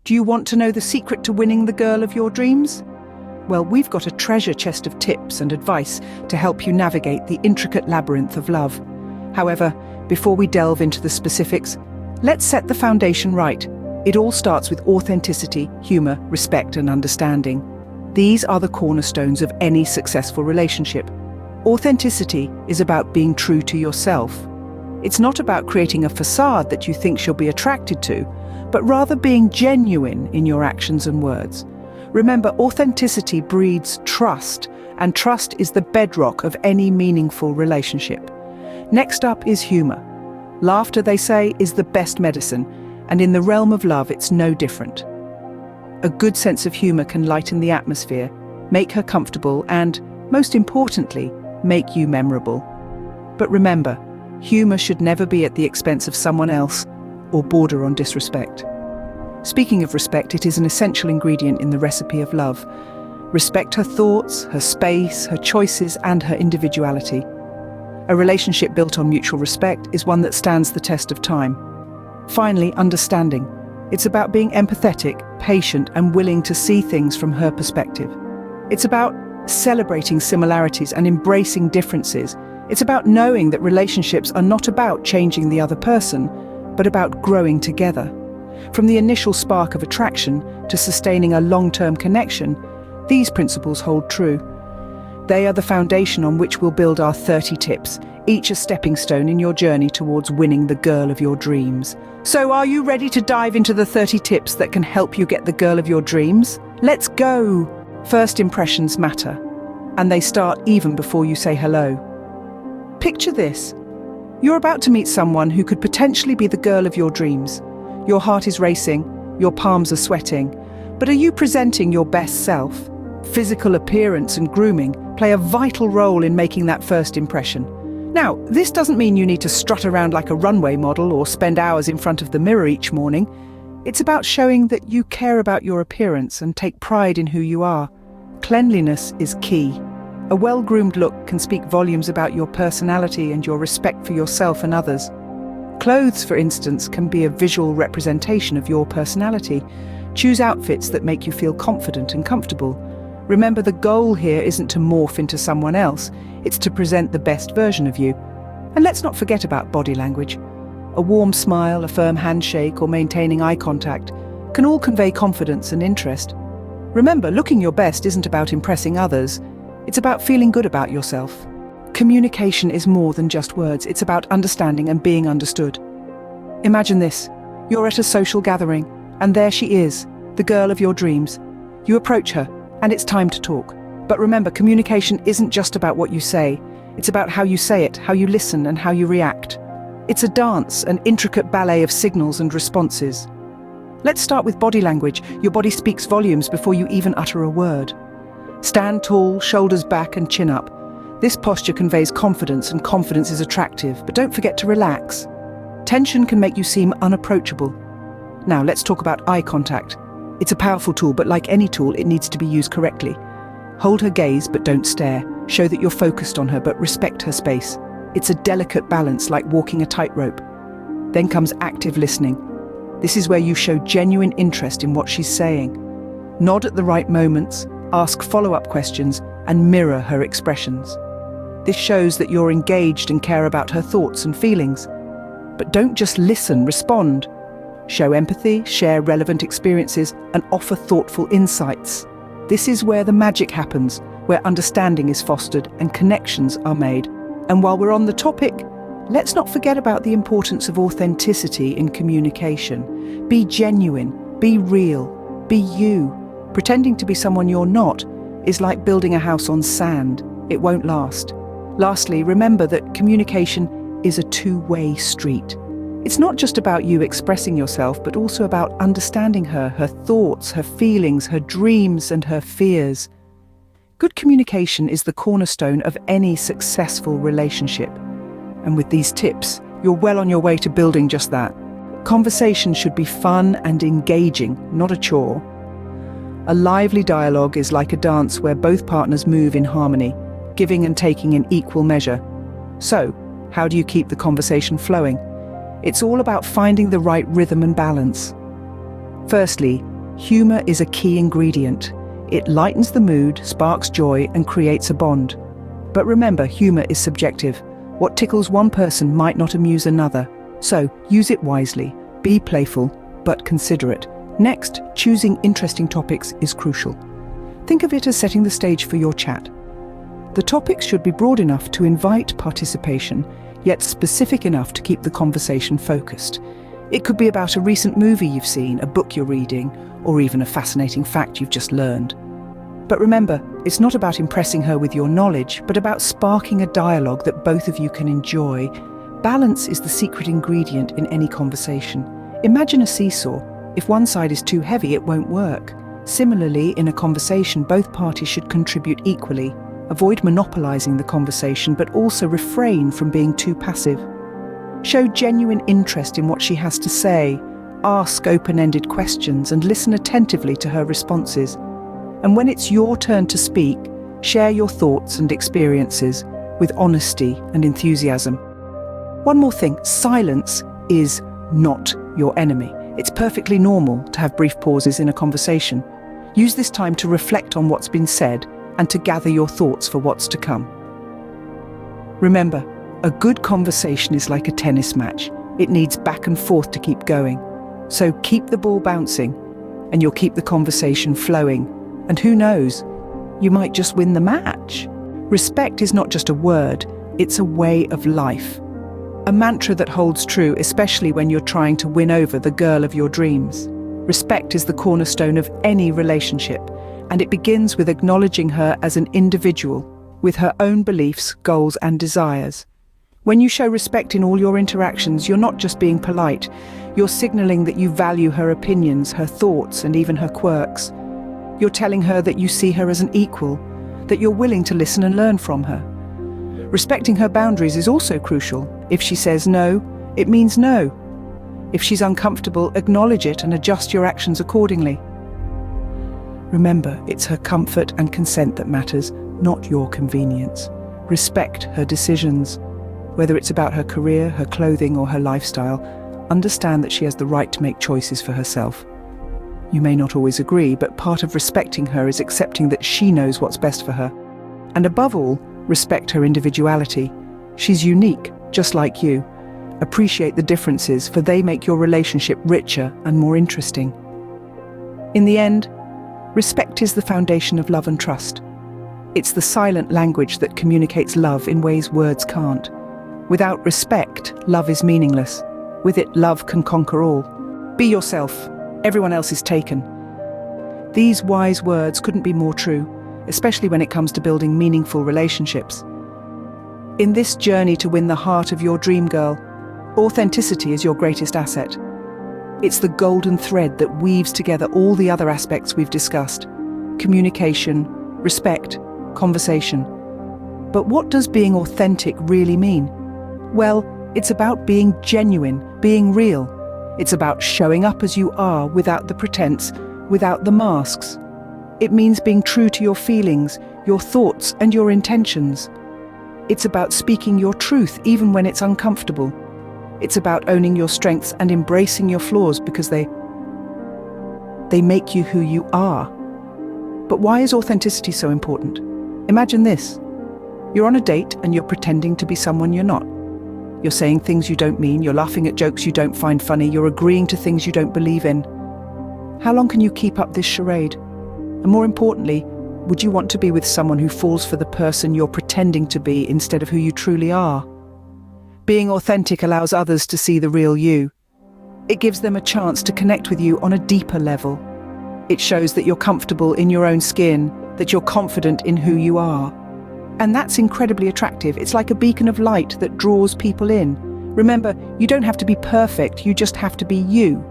Do you want to know the secret to winning the girl of your dreams? Well, we've got a treasure chest of tips and advice to help you navigate the intricate labyrinth of love. However, before we delve into the specifics, let's set the foundation right. It all starts with authenticity, humor, respect, and understanding. These are the cornerstones of any successful relationship. Authenticity is about being true to yourself. It's not about creating a facade that you think she'll be attracted to, but rather being genuine in your actions and words. Remember, authenticity breeds trust, and trust is the bedrock of any meaningful relationship. Next up is humor. Laughter, they say, is the best medicine, and in the realm of love, it's no different. A good sense of humor can lighten the atmosphere, make her comfortable, and, most importantly, make you memorable. But remember, humor should never be at the expense of someone else or border on disrespect. Speaking of respect, it is an essential ingredient in the recipe of love. Respect her thoughts, her space, her choices, and her individuality. A relationship built on mutual respect is one that stands the test of time. Finally, understanding. It's about being empathetic, patient, and willing to see things from her perspective. It's about celebrating similarities and embracing differences. It's about knowing that relationships are not about changing the other person, but about growing together. From the initial spark of attraction to sustaining a long-term connection, these principles hold true. They are the foundation on which we'll build our 30 tips, each a stepping stone in your journey towards winning the girl of your dreams. So are you ready to dive into the 30 tips that can help you get the girl of your dreams? Let's go! First impressions matter, and they start even before you say hello. Picture this. You're about to meet someone who could potentially be the girl of your dreams. Your heart is racing, your palms are sweating, but are you presenting your best self? Physical appearance and grooming play a vital role in making that first impression. Now, this doesn't mean you need to strut around like a runway model or spend hours in front of the mirror each morning. It's about showing that you care about your appearance and take pride in who you are. Cleanliness is key. A well-groomed look can speak volumes about your personality and your respect for yourself and others. Clothes, for instance, can be a visual representation of your personality. Choose outfits that make you feel confident and comfortable. Remember, the goal here isn't to morph into someone else, it's to present the best version of you. And let's not forget about body language. A warm smile, a firm handshake, or maintaining eye contact can all convey confidence and interest. Remember, looking your best isn't about impressing others, it's about feeling good about yourself. Communication is more than just words, it's about understanding and being understood. Imagine this, you're at a social gathering, and there she is, the girl of your dreams. You approach her, and it's time to talk. But remember, communication isn't just about what you say, it's about how you say it, how you listen, and how you react. It's a dance, an intricate ballet of signals and responses. Let's start with body language. Your body speaks volumes before you even utter a word. Stand tall, shoulders back and chin up. This posture conveys confidence, and confidence is attractive, but don't forget to relax. Tension can make you seem unapproachable. Now let's talk about eye contact. It's a powerful tool, but like any tool, it needs to be used correctly. Hold her gaze, but don't stare. Show that you're focused on her, but respect her space. It's a delicate balance, like walking a tightrope. Then comes active listening. This is where you show genuine interest in what she's saying. Nod at the right moments, ask follow-up questions, and mirror her expressions. This shows that you're engaged and care about her thoughts and feelings. But don't just listen, respond. Show empathy, share relevant experiences, and offer thoughtful insights. This is where the magic happens, where understanding is fostered and connections are made. And while we're on the topic, let's not forget about the importance of authenticity in communication. Be genuine, be real, be you. Pretending to be someone you're not is like building a house on sand. It won't last. Lastly, remember that communication is a two-way street. It's not just about you expressing yourself, but also about understanding her, her thoughts, her feelings, her dreams, and her fears. Good communication is the cornerstone of any successful relationship. And with these tips, you're well on your way to building just that. Conversation should be fun and engaging, not a chore. A lively dialogue is like a dance where both partners move in harmony, giving and taking in equal measure. So, how do you keep the conversation flowing? It's all about finding the right rhythm and balance. Firstly, Humor is a key ingredient. It lightens the mood, sparks joy, and creates a bond. But remember, humor is subjective. What tickles one person might not amuse another. So, use it wisely. Be playful, but considerate. Next, choosing interesting topics is crucial. Think of it as setting the stage for your chat. The topics should be broad enough to invite participation, yet specific enough to keep the conversation focused. It could be about a recent movie you've seen, a book you're reading, or even a fascinating fact you've just learned. But remember, it's not about impressing her with your knowledge, but about sparking a dialogue that both of you can enjoy. Balance is the secret ingredient in any conversation. Imagine a seesaw. If one side is too heavy, it won't work. Similarly, in a conversation, both parties should contribute equally. Avoid monopolizing the conversation, but also refrain from being too passive. Show genuine interest in what she has to say. Ask open-ended questions and listen attentively to her responses. And when it's your turn to speak, share your thoughts and experiences with honesty and enthusiasm. One more thing, silence is not your enemy. It's perfectly normal to have brief pauses in a conversation. Use this time to reflect on what's been said and to gather your thoughts for what's to come. Remember, a good conversation is like a tennis match. It needs back and forth to keep going. So keep the ball bouncing and you'll keep the conversation flowing. And who knows, you might just win the match. Respect is not just a word, it's a way of life. A mantra that holds true, especially when you're trying to win over the girl of your dreams. Respect is the cornerstone of any relationship, and it begins with acknowledging her as an individual, with her own beliefs, goals, and desires. When you show respect in all your interactions, you're not just being polite, you're signaling that you value her opinions, her thoughts, and even her quirks. You're telling her that you see her as an equal, that you're willing to listen and learn from her. Respecting her boundaries is also crucial. If she says no, it means no. If she's uncomfortable, acknowledge it and adjust your actions accordingly. Remember, it's her comfort and consent that matters, not your convenience. Respect her decisions. Whether it's about her career, her clothing, or her lifestyle, understand that she has the right to make choices for herself. You may not always agree, but part of respecting her is accepting that she knows what's best for her. And above all, respect her individuality. She's unique, just like you. Appreciate the differences, for they make your relationship richer and more interesting. In the end, respect is the foundation of love and trust. It's the silent language that communicates love in ways words can't. Without respect, love is meaningless. With it, love can conquer all. Be yourself. Everyone else is taken. These wise words couldn't be more true, especially when it comes to building meaningful relationships. In this journey to win the heart of your dream girl, authenticity is your greatest asset. It's the golden thread that weaves together all the other aspects we've discussed: communication, respect, conversation. But what does being authentic really mean? Well, it's about being genuine, being real. It's about showing up as you are without the pretense, without the masks. It means being true to your feelings, your thoughts, and your intentions. It's about speaking your truth even when it's uncomfortable. It's about owning your strengths and embracing your flaws because they make you who you are. But why is authenticity so important? Imagine this. You're on a date and you're pretending to be someone you're not. You're saying things you don't mean, you're laughing at jokes you don't find funny, you're agreeing to things you don't believe in. How long can you keep up this charade? And more importantly, would you want to be with someone who falls for the person you're pretending to be instead of who you truly are? Being authentic allows others to see the real you. It gives them a chance to connect with you on a deeper level. It shows that you're comfortable in your own skin, that you're confident in who you are. And that's incredibly attractive. It's like a beacon of light that draws people in. Remember, you don't have to be perfect, you just have to be you.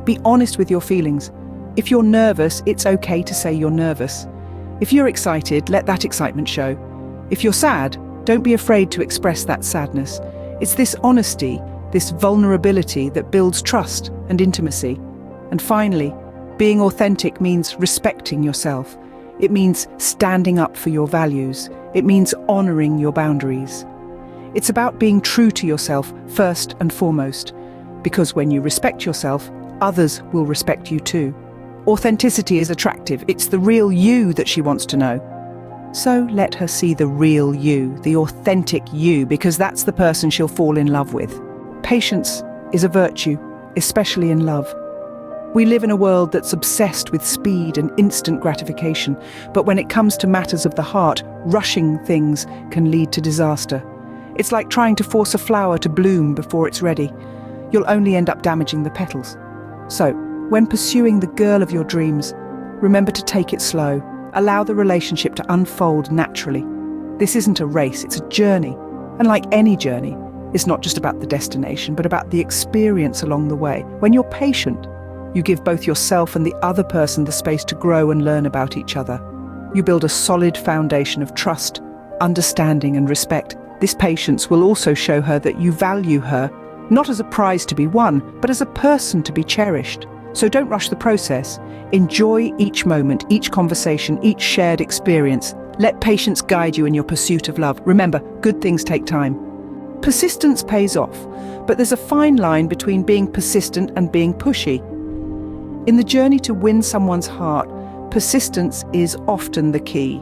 Be honest with your feelings. If you're nervous, it's okay to say you're nervous. If you're excited, let that excitement show. If you're sad, don't be afraid to express that sadness. It's this honesty, this vulnerability that builds trust and intimacy. And finally, being authentic means respecting yourself. It means standing up for your values. It means honoring your boundaries. It's about being true to yourself first and foremost, because when you respect yourself, others will respect you too. Authenticity is attractive. It's the real you that she wants to know. So let her see the real you, the authentic you, because that's the person she'll fall in love with. Patience is a virtue, especially in love. We live in a world that's obsessed with speed and instant gratification, but when it comes to matters of the heart, rushing things can lead to disaster. It's like trying to force a flower to bloom before it's ready. You'll only end up damaging the petals. So, when pursuing the girl of your dreams, remember to take it slow. Allow the relationship to unfold naturally. This isn't a race, it's a journey. And like any journey, it's not just about the destination, but about the experience along the way. When you're patient, you give both yourself and the other person the space to grow and learn about each other. You build a solid foundation of trust, understanding, and respect. This patience will also show her that you value her, not as a prize to be won, but as a person to be cherished. So don't rush the process. Enjoy each moment, each conversation, each shared experience. Let patience guide you in your pursuit of love. Remember, good things take time. Persistence pays off, but there's a fine line between being persistent and being pushy. In the journey to win someone's heart, persistence is often the key.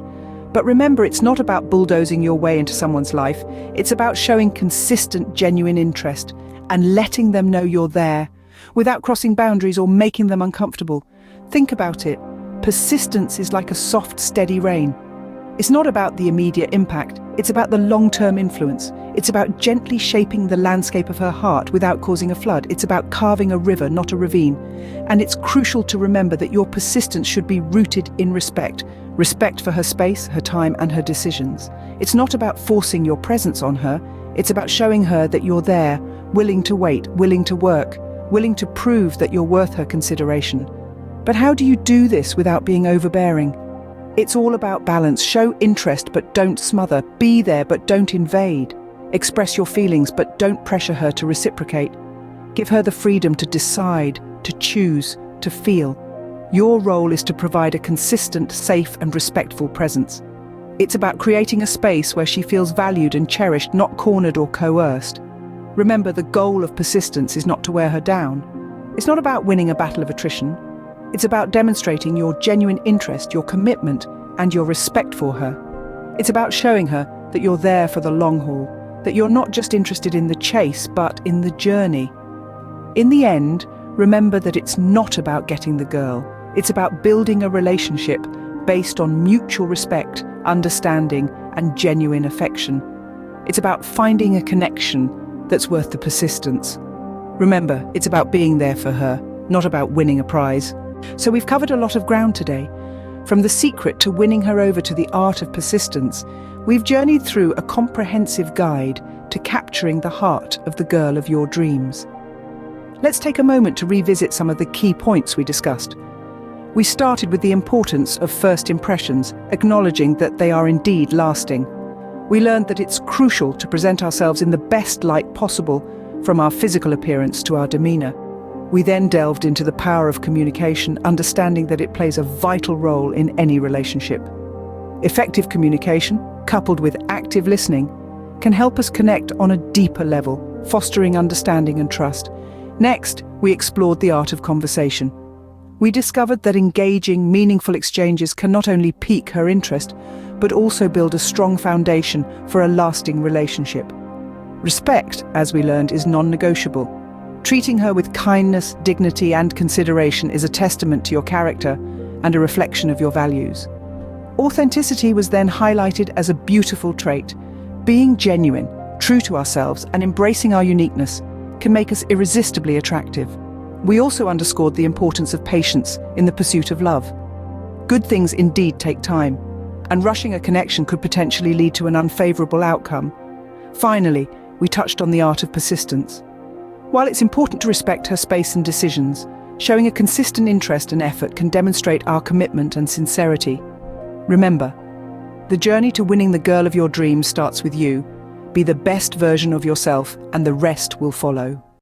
But remember, it's not about bulldozing your way into someone's life. It's about showing consistent, genuine interest and letting them know you're there, without crossing boundaries or making them uncomfortable. Think about it. Persistence is like a soft, steady rain. It's not about the immediate impact, it's about the long-term influence. It's about gently shaping the landscape of her heart without causing a flood. It's about carving a river, not a ravine. And it's crucial to remember that your persistence should be rooted in respect. Respect for her space, her time, and her decisions. It's not about forcing your presence on her. It's about showing her that you're there, willing to wait, willing to work, willing to prove that you're worth her consideration. But how do you do this without being overbearing? It's all about balance. Show interest, but don't smother. Be there, but don't invade. Express your feelings, but don't pressure her to reciprocate. Give her the freedom to decide, to choose, to feel. Your role is to provide a consistent, safe, and respectful presence. It's about creating a space where she feels valued and cherished, not cornered or coerced. Remember, the goal of persistence is not to wear her down. It's not about winning a battle of attrition. It's about demonstrating your genuine interest, your commitment, and your respect for her. It's about showing her that you're there for the long haul, that you're not just interested in the chase, but in the journey. In the end, remember that it's not about getting the girl. It's about building a relationship based on mutual respect, understanding, and genuine affection. It's about finding a connection that's worth the persistence. Remember, it's about being there for her, not about winning a prize. So we've covered a lot of ground today. From the secret to winning her over to the art of persistence, we've journeyed through a comprehensive guide to capturing the heart of the girl of your dreams. Let's take a moment to revisit some of the key points we discussed. We started with the importance of first impressions, acknowledging that they are indeed lasting. We learned that it's crucial to present ourselves in the best light possible, from our physical appearance to our demeanor. We then delved into the power of communication, understanding that it plays a vital role in any relationship. Effective communication, coupled with active listening, can help us connect on a deeper level, fostering understanding and trust. Next, we explored the art of conversation. We discovered that engaging, meaningful exchanges can not only pique her interest, but also build a strong foundation for a lasting relationship. Respect, as we learned, is non-negotiable. Treating her with kindness, dignity, and consideration is a testament to your character and a reflection of your values. Authenticity was then highlighted as a beautiful trait. Being genuine, true to ourselves, and embracing our uniqueness can make us irresistibly attractive. We also underscored the importance of patience in the pursuit of love. Good things indeed take time, and rushing a connection could potentially lead to an unfavorable outcome. Finally, we touched on the art of persistence. While it's important to respect her space and decisions, showing a consistent interest and effort can demonstrate our commitment and sincerity. Remember, the journey to winning the girl of your dreams starts with you. Be the best version of yourself, and the rest will follow.